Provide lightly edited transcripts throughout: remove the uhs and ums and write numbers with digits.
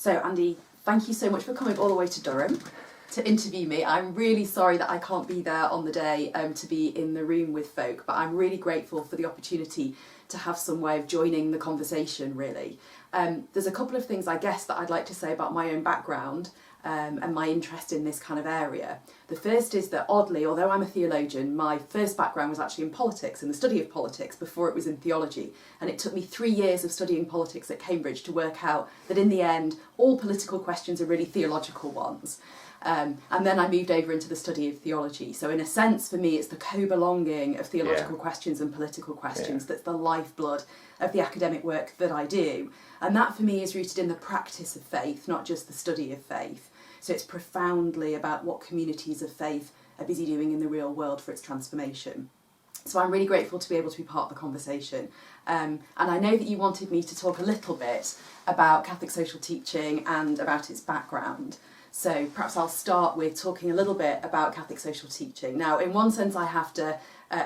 So Andy, thank you so much for coming all the way to Durham to interview me. I'm really sorry that I can't be there on the day to be in the room with folk, but I'm really grateful for the opportunity to have some way of joining the conversation, really. There's a couple of things, I guess, that I'd like to say about my own background and my interest in this kind of area. The first is that, oddly, although I'm a theologian, my first background was actually in politics, in the study of politics, before it was in theology. And it took me 3 years of studying politics at Cambridge to work out that in the end, all political questions are really theological ones. And then I moved over into the study of theology. So in a sense, for me, it's the co-belonging of theological questions and political questions that's the lifeblood of the academic work that I do. And that for me is rooted in the practice of faith, not just the study of faith. So it's profoundly about what communities of faith are busy doing in the real world for its transformation. So I'm really grateful to be able to be part of the conversation. And I know that you wanted me to talk a little bit about Catholic social teaching and about its background. So perhaps I'll start with talking a little bit about Catholic social teaching. Now, in one sense, I have to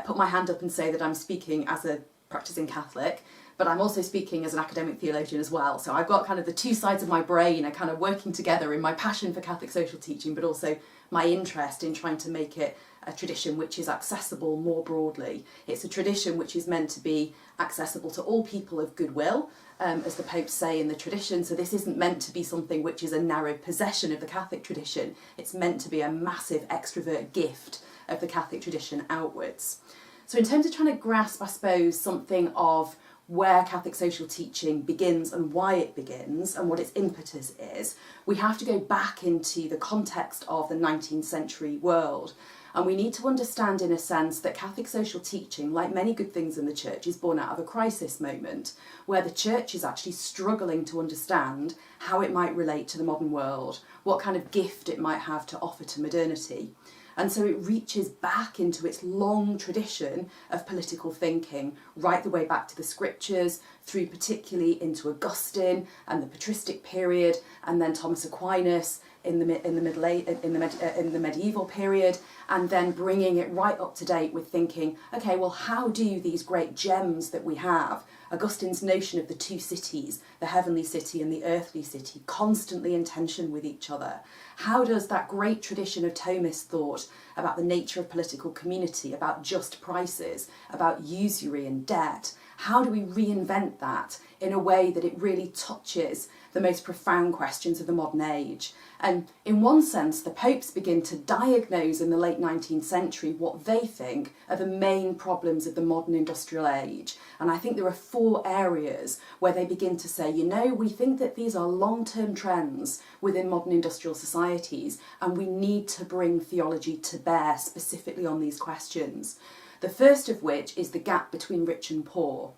put my hand up and say that I'm speaking as a practicing Catholic, but I'm also speaking as an academic theologian as well. So I've got kind of the two sides of my brain are kind of working together in my passion for Catholic social teaching, but also my interest in trying to make it a tradition which is accessible more broadly. It's a tradition which is meant to be accessible to all people of goodwill, as the popes say in the tradition. So this isn't meant to be something which is a narrow possession of the Catholic tradition. It's meant to be a massive extrovert gift of the Catholic tradition outwards. So in terms of trying to grasp, I suppose, something of where Catholic social teaching begins and why it begins and what its impetus is, we have to go back into the context of the 19th century world. And we need to understand, in a sense, that Catholic social teaching, like many good things in the church, is born out of a crisis moment where the church is actually struggling to understand how it might relate to the modern world, what kind of gift it might have to offer to modernity. And so it reaches back into its long tradition of political thinking, right the way back to the scriptures, through particularly into Augustine and the patristic period, and then Thomas Aquinas in the medieval period, and then bringing it right up to date with thinking, okay, well, how do these great gems that we have, Augustine's notion of the two cities, the heavenly city and the earthly city, constantly in tension with each other? How does that great tradition of Thomist thought about the nature of political community, about just prices, about usury and debt, how do we reinvent that in a way that it really touches the most profound questions of the modern age? And in one sense, the popes begin to diagnose in the late 19th century what they think are the main problems of the modern industrial age. And I think there are 4 areas where they begin to say, you know, we think that these are long-term trends within modern industrial societies, and we need to bring theology to bear specifically on these questions. The first of which is the gap between rich and poor.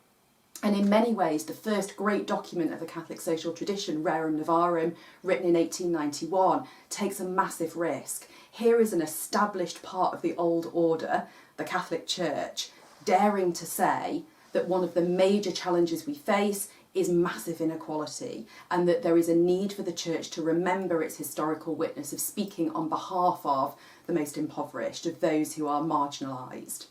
And in many ways, the first great document of the Catholic social tradition, Rerum Novarum, written in 1891, takes a massive risk. Here is an established part of the old order, the Catholic Church, daring to say that one of the major challenges we face is massive inequality, and that there is a need for the Church to remember its historical witness of speaking on behalf of the most impoverished, of those who are marginalised.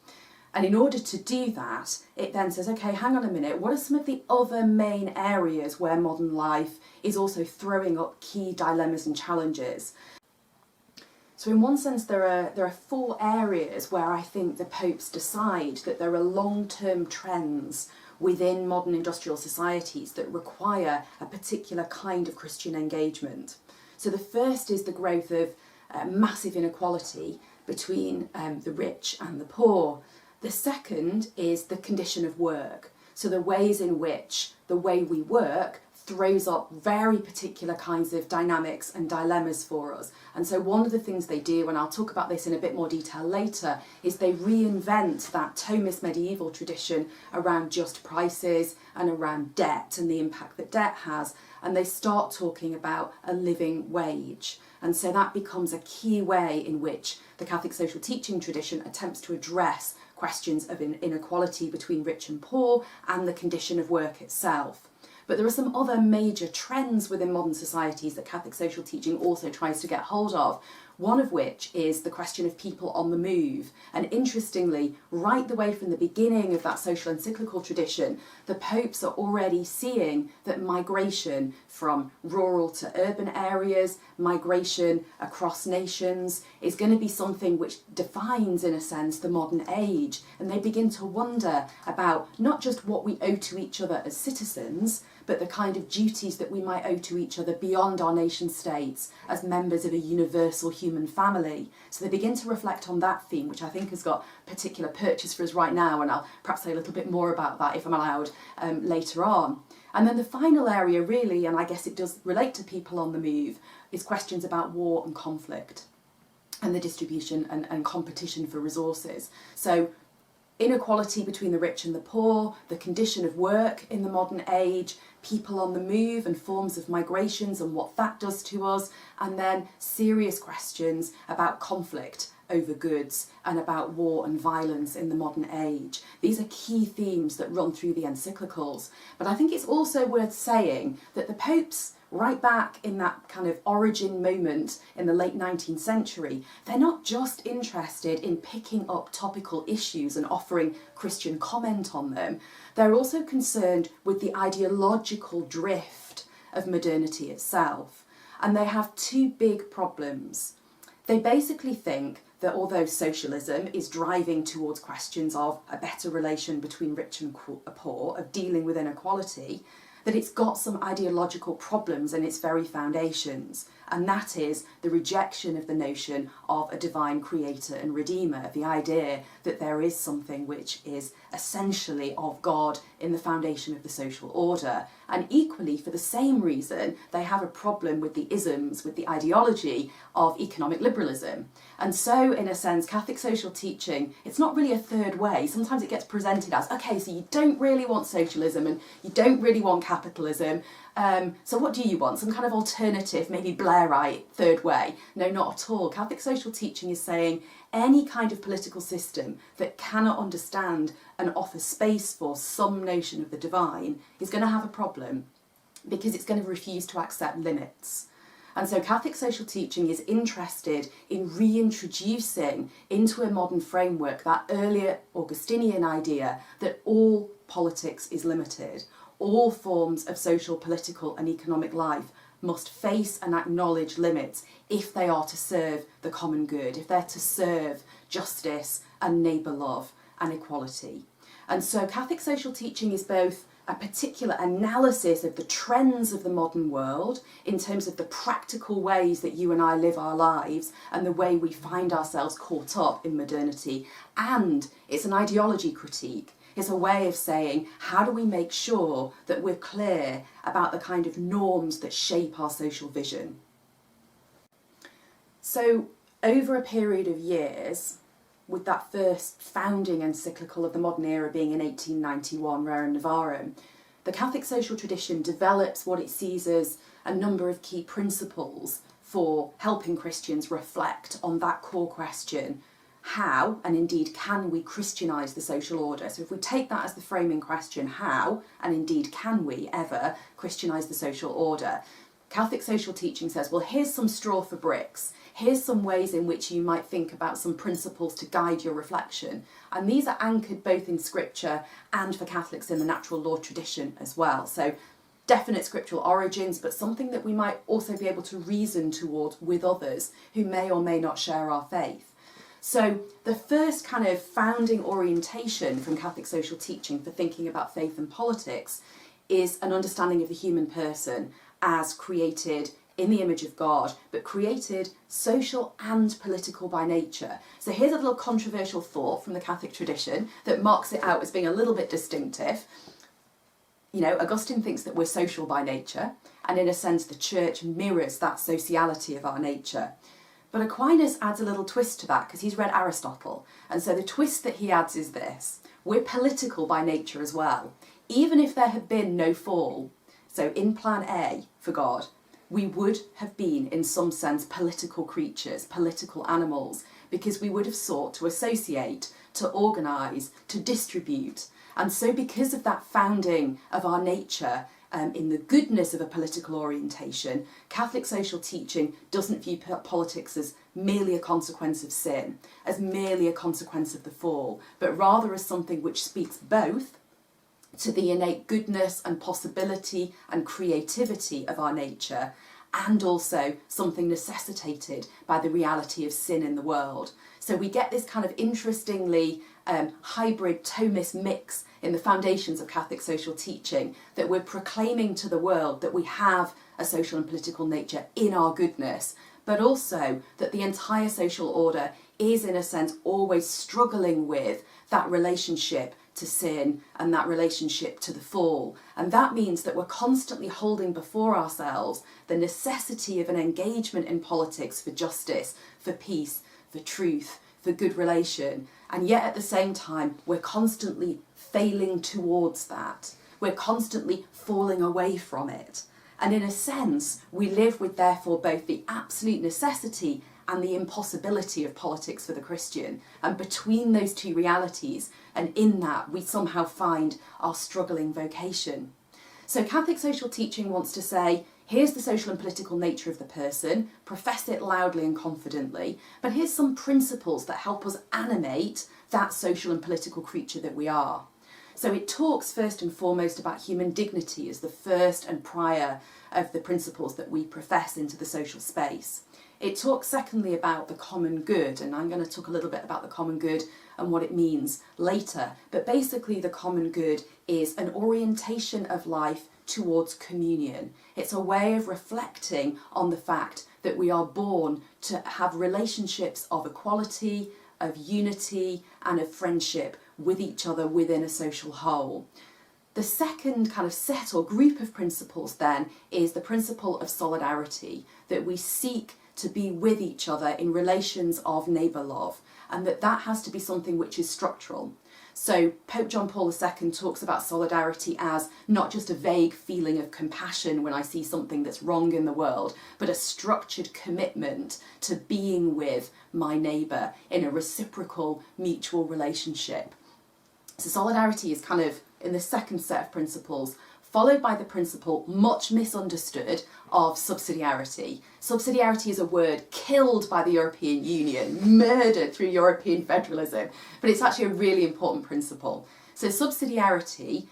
And in order to do that, it then says, okay, hang on a minute, what are some of the other main areas where modern life is also throwing up key dilemmas and challenges? So in one sense, there are 4 areas where I think the popes decide that there are long-term trends within modern industrial societies that require a particular kind of Christian engagement. So the first is the growth of massive inequality between the rich and the poor. The second is the condition of work. So the ways in which the way we work throws up very particular kinds of dynamics and dilemmas for us. And so one of the things they do, and I'll talk about this in a bit more detail later, is they reinvent that Thomist medieval tradition around just prices and around debt and the impact that debt has. And they start talking about a living wage. And so that becomes a key way in which the Catholic social teaching tradition attempts to address questions of inequality between rich and poor and the condition of work itself. But there are some other major trends within modern societies that Catholic social teaching also tries to get hold of, one of which is the question of people on the move. And interestingly, right the way from the beginning of that social encyclical tradition, the popes are already seeing that migration from rural to urban areas, migration across nations, is going to be something which defines, in a sense, the modern age. And they begin to wonder about not just what we owe to each other as citizens, but the kind of duties that we might owe to each other beyond our nation states as members of a universal human family. So they begin to reflect on that theme, which I think has got particular purchase for us right now, and I'll perhaps say a little bit more about that, if I'm allowed, later on. And then the final area really, and I guess it does relate to people on the move, is questions about war and conflict and the distribution and competition for resources. So inequality between the rich and the poor, the condition of work in the modern age, people on the move and forms of migrations and what that does to us, and then serious questions about conflict over goods and about war and violence in the modern age. These are key themes that run through the encyclicals. But I think it's also worth saying that the popes, right back in that kind of origin moment in the late 19th century, they're not just interested in picking up topical issues and offering Christian comment on them. They're also concerned with the ideological drift of modernity itself. And they have two big problems. They basically think that although socialism is driving towards questions of a better relation between rich and poor, of dealing with inequality, that it's got some ideological problems in its very foundations, and that is the rejection of the notion of a divine creator and redeemer, the idea that there is something which is essentially of God in the foundation of the social order. And equally, for the same reason, they have a problem with the isms, with the ideology of economic liberalism. And so, in a sense, Catholic social teaching, it's not really a third way. Sometimes it gets presented as, okay, so you don't really want socialism and you don't really want capitalism. So what do you want? Some kind of alternative, maybe Blairite third way? No, not at all. Catholic social teaching is saying any kind of political system that cannot understand and offer space for some notion of the divine is going to have a problem, because it's going to refuse to accept limits. And so Catholic social teaching is interested in reintroducing into a modern framework that earlier Augustinian idea that all politics is limited. All forms of social, political and economic life must face and acknowledge limits if they are to serve the common good, if they're to serve justice and neighbour love and equality. And so Catholic social teaching is both a particular analysis of the trends of the modern world in terms of the practical ways that you and I live our lives and the way we find ourselves caught up in modernity, and it's an ideology critique. It's a way of saying, how do we make sure that we're clear about the kind of norms that shape our social vision? So, over a period of years, with that first founding encyclical of the modern era being in 1891, Rerum Novarum, the Catholic social tradition develops what it sees as a number of key principles for helping Christians reflect on that core question: how, and indeed can we Christianise the social order? So if we take that as the framing question, how, and indeed can we ever Christianise the social order? Catholic social teaching says, well, here's some straw for bricks. Here's some ways in which you might think about some principles to guide your reflection. And these are anchored both in scripture and for Catholics in the natural law tradition as well. So definite scriptural origins, but something that we might also be able to reason towards with others who may or may not share our faith. So the first kind of founding orientation from Catholic social teaching for thinking about faith and politics is an understanding of the human person as created in the image of God, but created social and political by nature. So here's a little controversial thought from the Catholic tradition that marks it out as being a little bit distinctive. You know, Augustine thinks that we're social by nature, and in a sense the church mirrors that sociality of our nature. But Aquinas adds a little twist to that because he's read Aristotle. And so the twist that he adds is this: we're political by nature as well. Even if there had been no fall, so in plan A for God, we would have been in some sense political creatures, political animals, because we would have sought to associate, to organise, to distribute. And so because of that founding of our nature in the goodness of a political orientation, Catholic social teaching doesn't view politics as merely a consequence of sin, as merely a consequence of the fall, but rather as something which speaks both to the innate goodness and possibility and creativity of our nature, and also something necessitated by the reality of sin in the world. So we get this kind of interestingly hybrid Thomist mix in the foundations of Catholic social teaching, that we're proclaiming to the world that we have a social and political nature in our goodness, but also that the entire social order is, in a sense, always struggling with that relationship to sin and that relationship to the fall. And that means that we're constantly holding before ourselves the necessity of an engagement in politics for justice, for peace, for truth, for good relation. And yet at the same time, we're constantly failing towards that. We're constantly falling away from it. And in a sense, we live with therefore both the absolute necessity and the impossibility of politics for the Christian. And between those two realities, and in that, we somehow find our struggling vocation. So Catholic social teaching wants to say, here's the social and political nature of the person, profess it loudly and confidently, but here's some principles that help us animate that social and political creature that we are. So it talks first and foremost about human dignity as the first and prior of the principles that we profess into the social space. It talks secondly about the common good, and I'm going to talk a little bit about the common good and what it means later. But basically the common good is an orientation of life towards communion. It's a way of reflecting on the fact that we are born to have relationships of equality, of unity, and of friendship with each other within a social whole. The second kind of set or group of principles then is the principle of solidarity, that we seek to be with each other in relations of neighbour love, and that has to be something which is structural. So Pope John Paul II talks about solidarity as not just a vague feeling of compassion when I see something that's wrong in the world, but a structured commitment to being with my neighbour in a reciprocal mutual relationship. So solidarity is kind of in the second set of principles, followed by the principle, much misunderstood, of subsidiarity. Subsidiarity is a word killed by the European Union, murdered through European federalism, but it's actually a really important principle. So subsidiarity,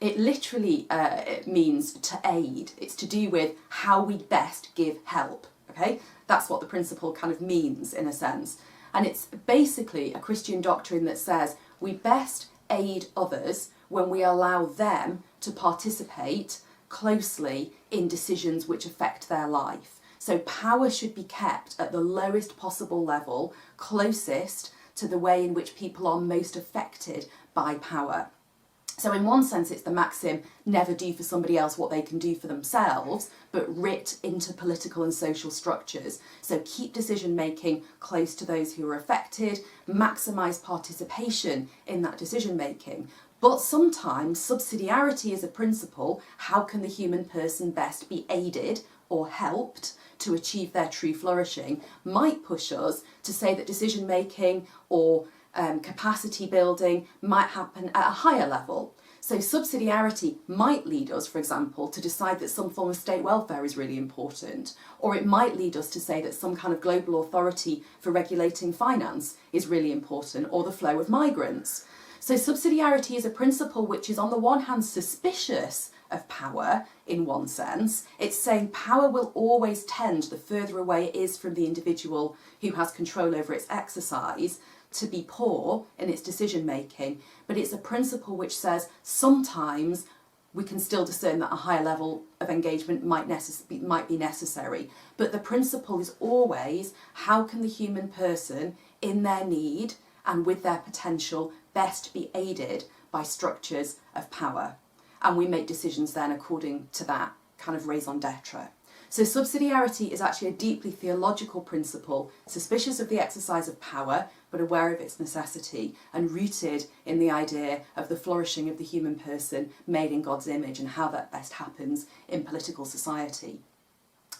it literally it means to aid. It's to do with how we best give help, okay? That's what the principle kind of means in a sense. And it's basically a Christian doctrine that says we best aid others when we allow them to participate closely in decisions which affect their life. So power should be kept at the lowest possible level, closest to the way in which people are most affected by power. So in one sense, it's the maxim, never do for somebody else what they can do for themselves, but writ into political and social structures. So keep decision making close to those who are affected, maximise participation in that decision making. But sometimes subsidiarity is a principle. How can the human person best be aided or helped to achieve their true flourishing, might push us to say that decision making or capacity building might happen at a higher level. So subsidiarity might lead us, for example, to decide that some form of state welfare is really important, or it might lead us to say that some kind of global authority for regulating finance is really important, or the flow of migrants. So subsidiarity is a principle which is on the one hand suspicious of power in one sense. It's saying power will always tend, the further away it is from the individual who has control over its exercise, to be poor in its decision making. But it's a principle which says sometimes we can still discern that a higher level of engagement might be necessary. But the principle is always, how can the human person in their need and with their potential best be aided by structures of power? And we make decisions then according to that kind of raison d'etre. So subsidiarity is actually a deeply theological principle, suspicious of the exercise of power, but aware of its necessity, and rooted in the idea of the flourishing of the human person made in God's image and how that best happens in political society.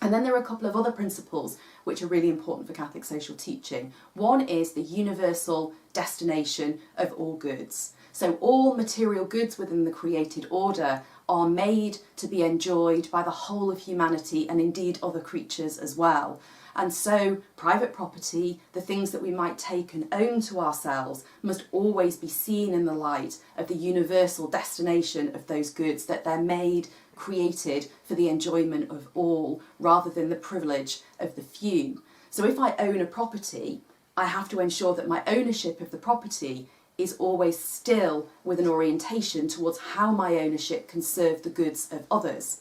And then there are a couple of other principles which are really important for Catholic social teaching. One is the universal destination of all goods. So all material goods within the created order are made to be enjoyed by the whole of humanity and indeed other creatures as well. And so private property, the things that we might take and own to ourselves, must always be seen in the light of the universal destination of those goods, that they're made, created for the enjoyment of all, rather than the privilege of the few. So if I own a property, I have to ensure that my ownership of the property is always still with an orientation towards how my ownership can serve the goods of others.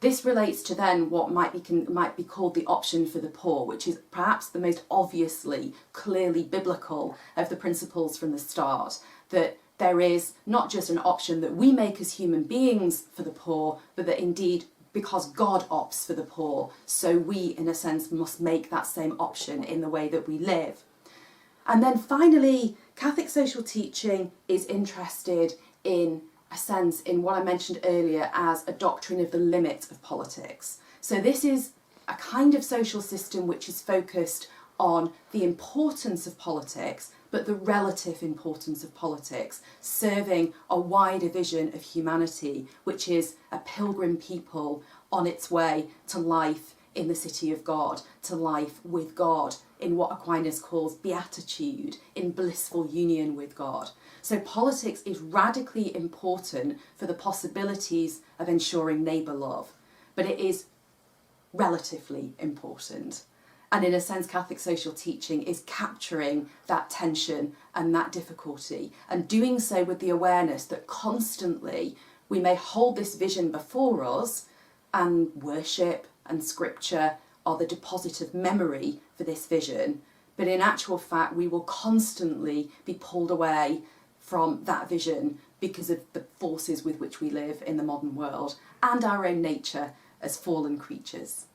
This relates to then what might be called the option for the poor, which is perhaps the most obviously, clearly biblical of the principles from the start, that there is not just an option that we make as human beings for the poor, but that indeed, because God opts for the poor, so we, in a sense, must make that same option in the way that we live. And then finally, Catholic social teaching is interested in a sense in what I mentioned earlier as a doctrine of the limit of politics. So this is a kind of social system which is focused on the importance of politics, but the relative importance of politics, serving a wider vision of humanity, which is a pilgrim people on its way to life in the city of God, to life with God, in what Aquinas calls beatitude, in blissful union with God. So politics is radically important for the possibilities of ensuring neighbour love, but it is relatively important. And in a sense, Catholic social teaching is capturing that tension and that difficulty, and doing so with the awareness that constantly we may hold this vision before us, and worship and scripture are the deposit of memory for this vision, but in actual fact we will constantly be pulled away from that vision because of the forces with which we live in the modern world and our own nature as fallen creatures.